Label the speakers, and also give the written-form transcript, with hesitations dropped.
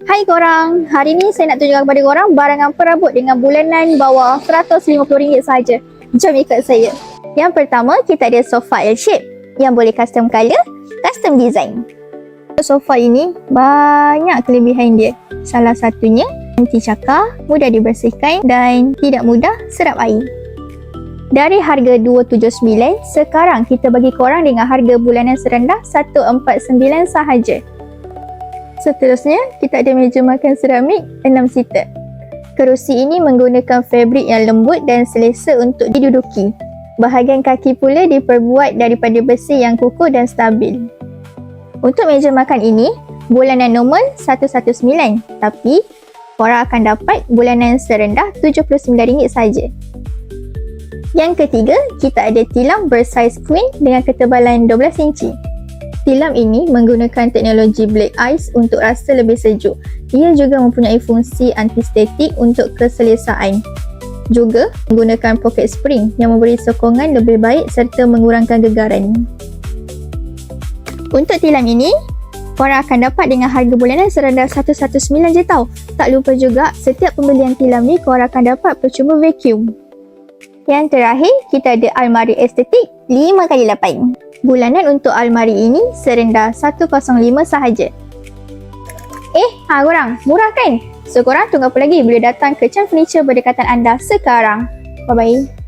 Speaker 1: Hai korang, hari ni saya nak tunjukkan kepada korang barangan perabot dengan bulanan bawah RM150 sahaja. Jom ikut saya. Yang pertama, kita ada sofa L-shape yang boleh custom color, custom design. Sofa ini banyak kelebihan dia. Salah satunya anti cakar, mudah dibersihkan dan tidak mudah serap air. Dari harga RM279, sekarang kita bagi korang dengan harga bulanan serendah RM149 sahaja. Seterusnya, kita ada meja makan seramik 6 seater. Kerusi ini menggunakan fabrik yang lembut dan selesa untuk diduduki. Bahagian kaki pula diperbuat daripada besi yang kukuh dan stabil. Untuk meja makan ini, bulanan normal RM119, tapi korang akan dapat bulanan serendah RM79 sahaja. Yang ketiga, kita ada tilam bersaiz queen dengan ketebalan 12 inci. Tilam ini menggunakan teknologi black ice untuk rasa lebih sejuk. Ia juga mempunyai fungsi antistatik untuk keselesaan. Juga menggunakan pocket spring yang memberi sokongan lebih baik serta mengurangkan gegaran. Untuk tilam ini, korang akan dapat dengan harga bulanan serendah RM119 je tau. Tak lupa juga, setiap pembelian tilam ni korang akan dapat percuma vacuum. Yang terakhir, kita ada almari estetik 5x8. Bulanan untuk almari ini serendah RM105 sahaja. Korang, murah kan? So korang tunggu apa lagi bila datang ke Chan Furniture berdekatan anda sekarang. Bye-bye.